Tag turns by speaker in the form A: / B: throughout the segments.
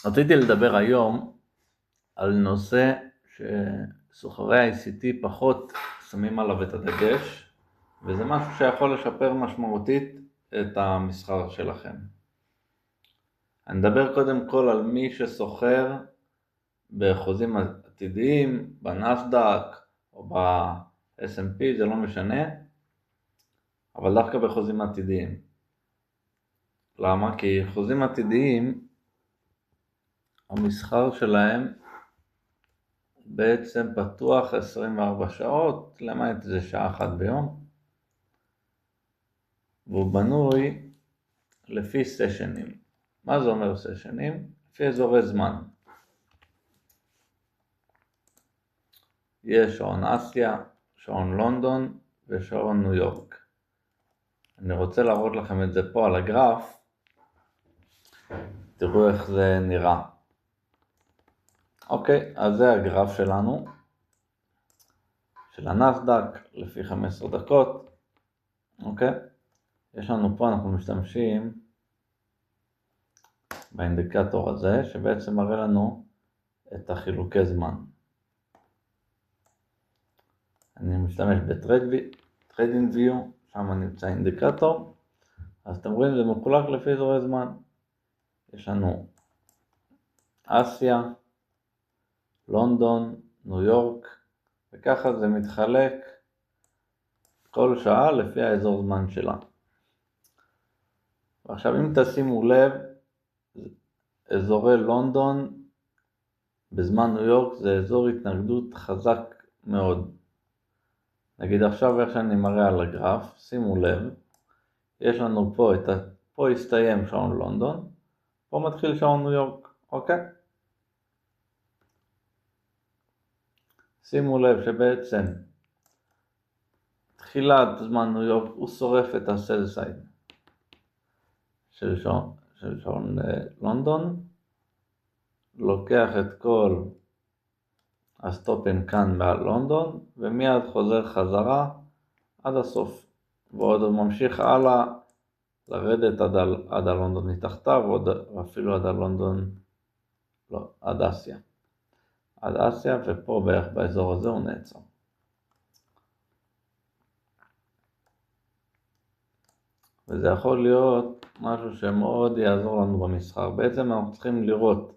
A: רציתי לדבר היום על נושא שסוחרי ה-ICT פחות שמים עליו את הדגש, וזה משהו שיכול לשפר משמעותית את המסחר שלכם. אני מדבר קודם כל על מי שסוחר בחוזים עתידיים, בנסדק או ב-S&P, זה לא משנה, אבל דווקא בחוזים עתידיים. למה? כי חוזים עתידיים, המסחר שלהם בעצם פתוח 24 שעות, למעט זה שעה אחת ביום, והוא בנוי לפי סשנים. מה זה אומר סשנים? לפי אזורי זמן. יש שעון אסיה, שעון לונדון ושעון ניו יורק. אני רוצה להראות לכם את זה פה על הגרף, תראו איך זה נראה. אוקיי, אז זה הגרף שלנו, של הנסדק, לפי 15 דקות. אוקיי, יש לנו פה, אנחנו משתמשים באינדיקטור הזה, שבעצם מראה לנו את החילוקי זמן. אני משתמש ב-Trading View, שם נמצא אינדיקטור, אז אתם רואים, זה מחולק לפי אזורי זמן. יש לנו אסיה, לונדון, ניו יורק, וככה זה מתחלק כל שעה לפי האזור זמן שלה. ועכשיו אם תשימו לב, אזורי לונדון בזמן ניו יורק זה אזור התנגדות חזק מאוד. נגיד עכשיו איך שאני מראה על הגרף, שימו לב, יש לנו פה פה הסתיים שעון לונדון, פה מתחיל שעון ניו יורק, אוקיי? שימו לב שבעצם תחילת זמן ניו יורק הוא שורף את הסל סייד של שעון לונדון, לוקח את כל הסטופים כאן בלונדון ומיד חוזר חזרה עד הסוף, ועוד ממשיך הלאה לרדת עד הלונדון מתחתיו, ואפילו עד הלונדון, לא, עד אסיה. עד אסיה, ופה בערך באזור הזה הוא נעצר. וזה יכול להיות משהו שמאוד יעזור לנו במסחר. בעצם אנחנו צריכים לראות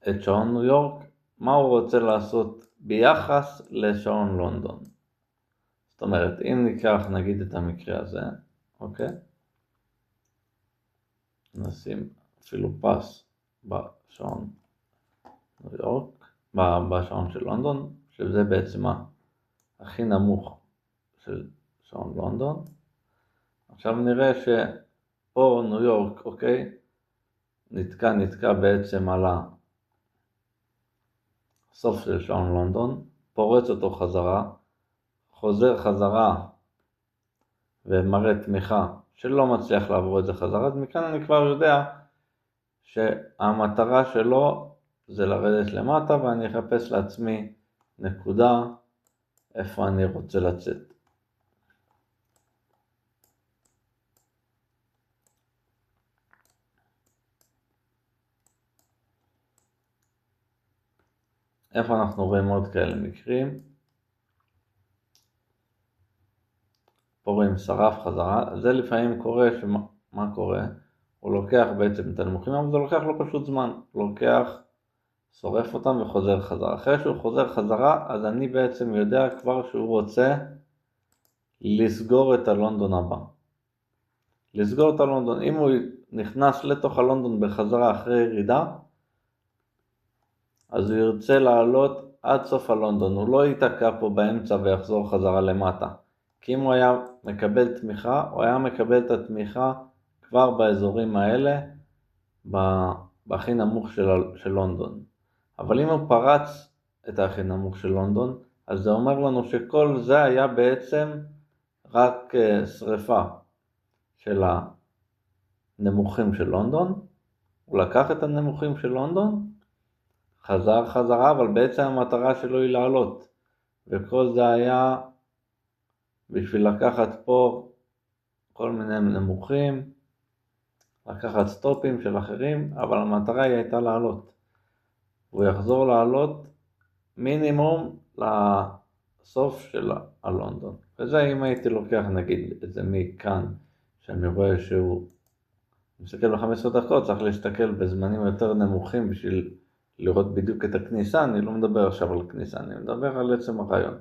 A: את שעון ניו יורק, מה הוא רוצה לעשות ביחס לשעון לונדון. זאת אומרת, אם ניקח נגיד את המקרה הזה, אוקיי? נשים אפילו פס בשעון ניו יורק, בשעון של לונדון, שזה בעצם הכי נמוך של שעון לונדון. עכשיו נראה שפה ניו יורק, אוקיי, נתקע בעצם על הסוף של שעון לונדון, פורץ אותו חזרה, חוזר חזרה ומראה תמיכה שלא מצליח לעבור את זה חזרה, אז מכאן אני כבר יודע שהמטרה שלו זה לרדת למטה, ואני אחפש לעצמי נקודה איפה אני רוצה לצאת. איפה אנחנו רואים עוד כאלה מקרים? פה רואים שרף חזרה, זה לפעמים קורה, מה קורה? הוא לוקח בעצם את הנמוכים, אבל זה לוקח לו פשוט זמן, הוא לוקח, שורף אותם וחוזר חזרה. אחרי שהוא חוזר חזרה, אז אני בעצם יודע כבר שהוא רוצה לסגור את הלונדון הבא. לסגור את הלונדון, אם הוא נכנס לתוך הלונדון בחזרה אחרי ירידה, אז הוא ירצה לעלות עד סוף הלונדון, הוא לא ייתקע פה באמצע ויחזור חזרה למטה. כי אם הוא היה מקבל תמיכה, הוא היה מקבל את התמיכה כבר באזורים האלה, בהכי נמוך של לונדון. אבל אם הוא פרץ את הכי נמוך של לונדון, אז זה אומר לנו שכל זה היה בעצם רק שריפה של הנמוכים של לונדון. הוא לקח את הנמוכים של לונדון, חזר חזרה, אבל בעצם המטרה שלו היא לעלות. וכל זה היה בשביל לקחת פה כל מיני נמוכים, לקחת סטופים של אחרים, אבל המטרה היא הייתה לעלות. הוא יחזור לעלות מינימום לסוף של הלונדון. וזה אם הייתי לוקח נגיד את זה מכאן, שאני רואה שהוא מסתכל ב-15 דקות, צריך להסתכל בזמנים יותר נמוכים בשביל לראות בדיוק את הכניסה. אני לא מדבר עכשיו על כניסה, אני מדבר על עצם הרעיון.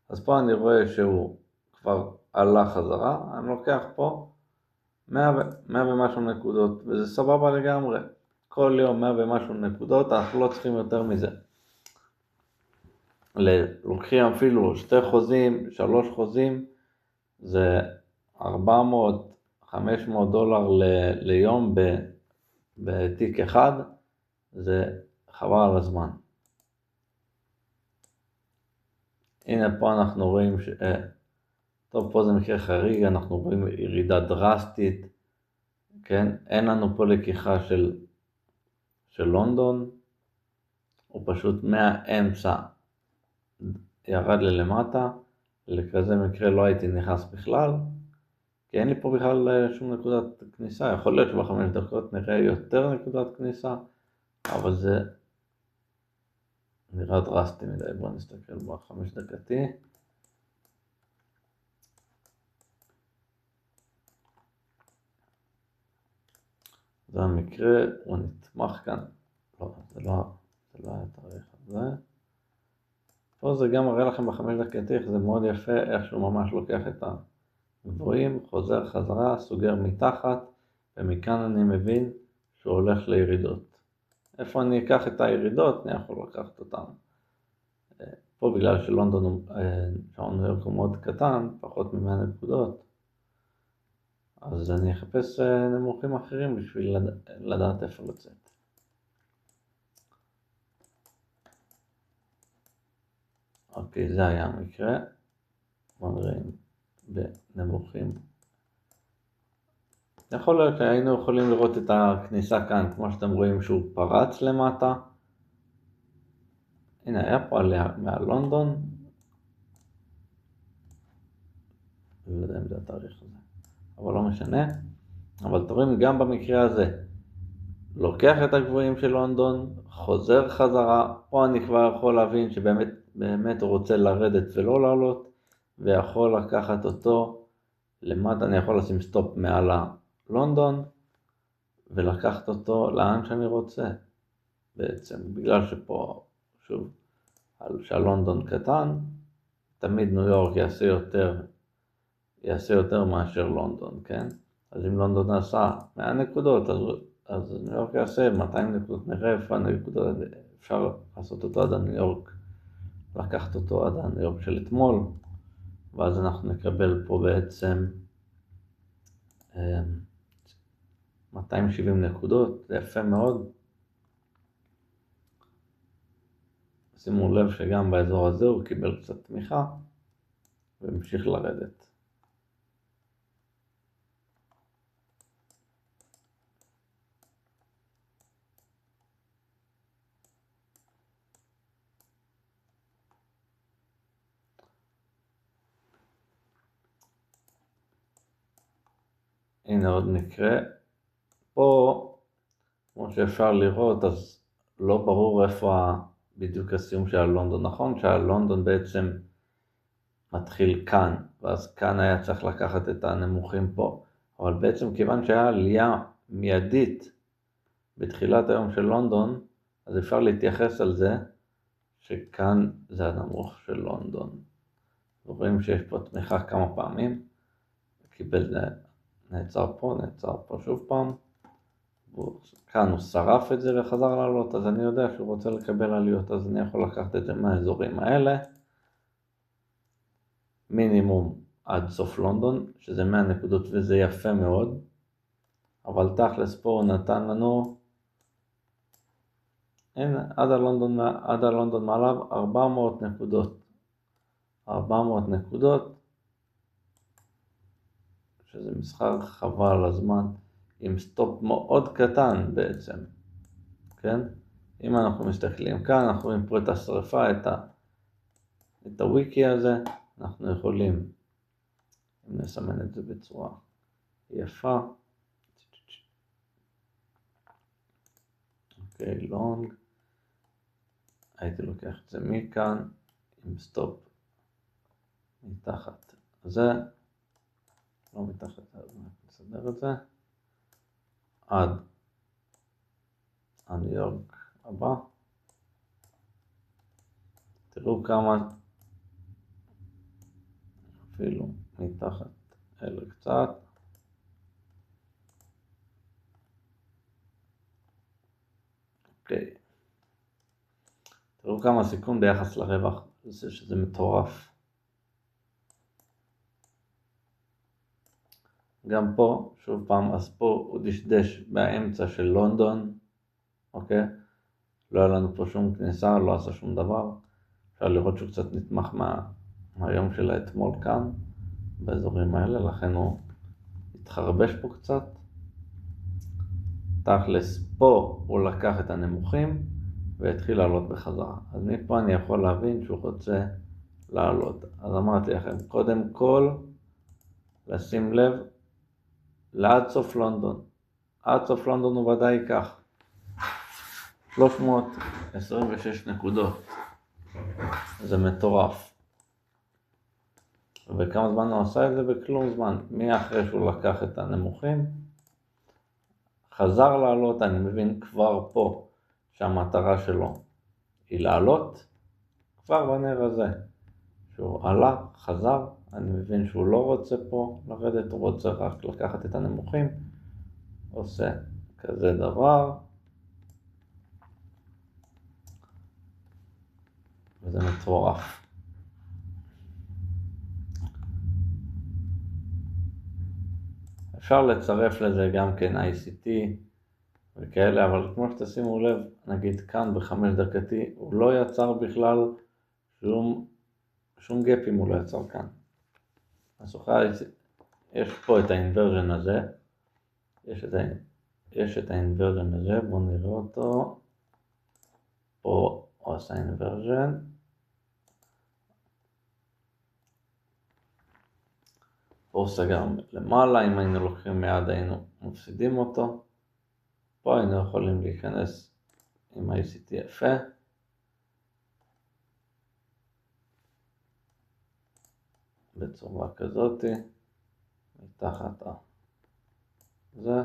A: אז פה אני רואה שהוא כבר עלה חזרה, אני לוקח פה 100 ומשהו נקודות, וזה סבבה לגמרי. כל יום 100 ומשהו נקודות, אנחנו לא צריכים יותר מזה. לוקחים אפילו 2 חוזים, 3 חוזים, זה 400-500 דולר ליום בתיק אחד, זה חבל על הזמן. הנה פה אנחנו רואים טוב, פה זה מקרה חריג, אנחנו רואים ירידה דרסטית, כן? אין לנו פה לקיחה של לונדון, הוא פשוט מהאמצע ירד ללמטה, לכזה מקרה לא הייתי נכנס בכלל, כי אין לי פה בכלל שום נקודת כניסה. יכול להיות שב5 דקות נראה יותר נקודת כניסה, אבל זה נראה דרסטי מדי. בואו נסתכל ב5 דקתי. זה המקרה, הוא נתמך כאן. לא, זה לא היה תאריך הזה. פה זה גם מראה לכם ב5 דקתי, זה מאוד יפה איך שהוא ממש לוקח את הגבוהים, חוזר חזרה, סוגר מתחת, ומכאן אני מבין שהוא הולך לירידות. איפה אני אקח את הירידות? אני יכול לקחת אותן. פה בגלל שלונדון, שעון ניו יורק הוא מאוד קטן, פחות מ100 נקודות, אז אני אחפש נמוכים אחרים בשביל לדעת איפה לצאת. אוקיי, זה היה המקרה. בואו נראה בנמוכים. יכול להיות שהיינו יכולים לראות את הכניסה כאן, כמו שאתם רואים שהוא פרץ למטה. הנה, היה פה עליה מהלונדון. לא יודע אם זה התאריך הזה, אבל לא משנה. אבל אתם רואים גם במקרה הזה, לוקח את הגבוהים של לונדון, חוזר חזרה. פה אני כבר יכול להבין שבאמת הוא רוצה לרדת ולא לעלות, ויכול לקחת אותו למטה. אני יכול לשים סטופ מעל לונדון, ולקחת אותו לאן שאני רוצה. בעצם, בגלל שפה, שוב, שהלונדון קטן, תמיד ניו יורק יעשה יותר מאשר לונדון, כן? אז אם לונדון עשה 100 נקודות, אז ניו יורק יעשה 200 נקודות. נראה איפה הנקודות, אפשר לעשות אותו עד הניו יורק, לקחת אותו עד הניו יורק של אתמול, ואז אנחנו נקבל פה בעצם 270 נקודות, זה יפה מאוד. שימו לב שגם באזור הזה הוא קיבל קצת תמיכה, והמשיך לרדת. הנה עוד מקרה. פה, כמו שאפשר לראות, אז לא ברור איפה בדיוק הסיום של הלונדון. נכון שהלונדון בעצם מתחיל כאן, ואז כאן היה צריך לקחת את הנמוכים פה. אבל בעצם כיוון שהיה עלייה מיידית בתחילת היום של לונדון, אז אפשר להתייחס על זה שכאן זה הנמוך של לונדון. רואים שיש פה תמיכה כמה פעמים, קיבל נעצר פה שוב פעם, כאן הוא שרף את זה וחזר לעלות, אז אני יודע שהוא רוצה לקבל עליות, אז אני יכול לקחת את זה מהאזורים האלה, מינימום עד סוף לונדון, שזה 100 נקודות וזה יפה מאוד, אבל תכלס פה הוא נתן לנו, הנה, עד הלונדון מעליו 400 נקודות, 400 נקודות, שזה מסחר חבל על הזמן, עם סטופ מאוד קטן בעצם, כן? אם אנחנו מסתכלים כאן, אנחנו רואים פה את השריפה, את הוויקי הזה, אנחנו יכולים, אם נסמן את זה בצורה יפה. אוקיי, לונג. הייתי לוקח את זה מכאן עם סטופ מתחת זה, לא מתחת, אז נסדר את זה עד הניו יורק הבא. תראו כמה, אפילו מתחת אלה קצת. אוקיי. תראו כמה סיכון ביחס לרווח, שזה מטורף. גם פה, שוב פעם, אז פה הוא דשדש באמצע של לונדון, אוקיי? לא היה לנו פה שום כניסה, לא עשה שום דבר. אפשר לראות שהוא קצת נתמך מהיום של האתמול כאן, באזורים האלה, לכן הוא התחרבש פה קצת. תכלס, פה הוא לקח את הנמוכים והתחיל לעלות בחזרה. אז מפה אני יכול להבין שהוא רוצה לעלות. אז אמרתי לכם, קודם כל, לשים לב, לעד סוף לונדון. עד סוף לונדון הוא ודאי ייקח 326 נקודות. זה מטורף. וכמה זמן הוא עשה את זה? בכלום זמן. מי אחרי שהוא לקח את הנמוכים? חזר לעלות, אני מבין כבר פה שהמטרה שלו היא לעלות. כבר בנר הזה. שהוא עלה, חזר, אני מבין שהוא לא רוצה פה לרדת, הוא רוצה רק לקחת את הנמוכים. עושה כזה דבר. וזה מטורף. אפשר לצרף לזה גם כן ICT וכאלה, אבל כמו שתשימו לב, נגיד כאן ב5 דקתי, הוא לא יצר בכלל שום גפים, הוא לא יצר כאן. אז יש פה את האינברז'ן הזה, יש את האינברז'ן הזה, בואו נראה אותו. פה הוא עשה אינברז'ן. פה הוא סגר למעלה, אם היינו לוקחים מיד היינו מפסידים אותו. פה היינו יכולים להיכנס עם ICT יפה. בצורה כזאת, מתחת זה,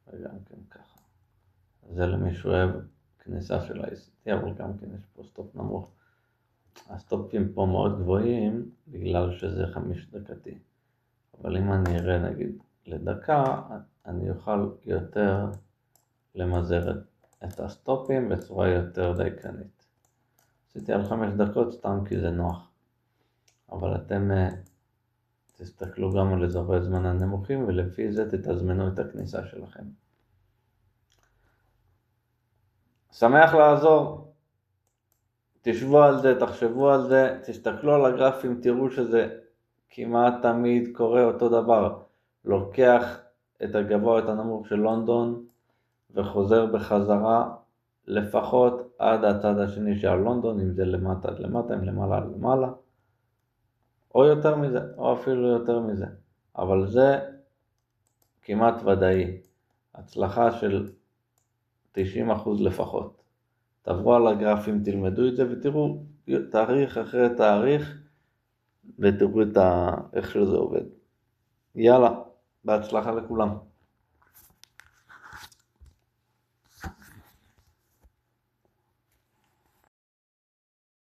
A: וגם כן ככה. זה למי שאוהב כניסה של ICT, אבל גם כן יש פה סטופ נמוך. הסטופים פה מאוד גבוהים, בגלל שזה 5 דקתי. אבל אם אני אראה נגיד לדקה, אני אוכל יותר למזער את הסטופים בצורה יותר דייקנית. עשיתי על 5 דקות סתם כי זה נוח. אבל אתם תסתכלו גם על אזורי זמן הנמוכים, ולפי זה תתזמנו את הכניסה שלכם. שמח לעזור. תשבו על זה, תחשבו על זה, תסתכלו על הגרפים, תראו שזה כמעט תמיד קורה אותו דבר. לוקח את הגבוה, את הנמוך של לונדון, וחוזר בחזרה לפחות עד הצד השני של לונדון, אם זה למטה עד למטה, אם למעלה עד למעלה. או יותר מזה, או אפילו יותר מזה. אבל זה כמעט ודאי. הצלחה של 90% לפחות. תעברו על הגרפים, תלמדו את זה ותראו תאריך אחרי תאריך, ותראו איך שזה עובד. יאללה, בהצלחה לכולם.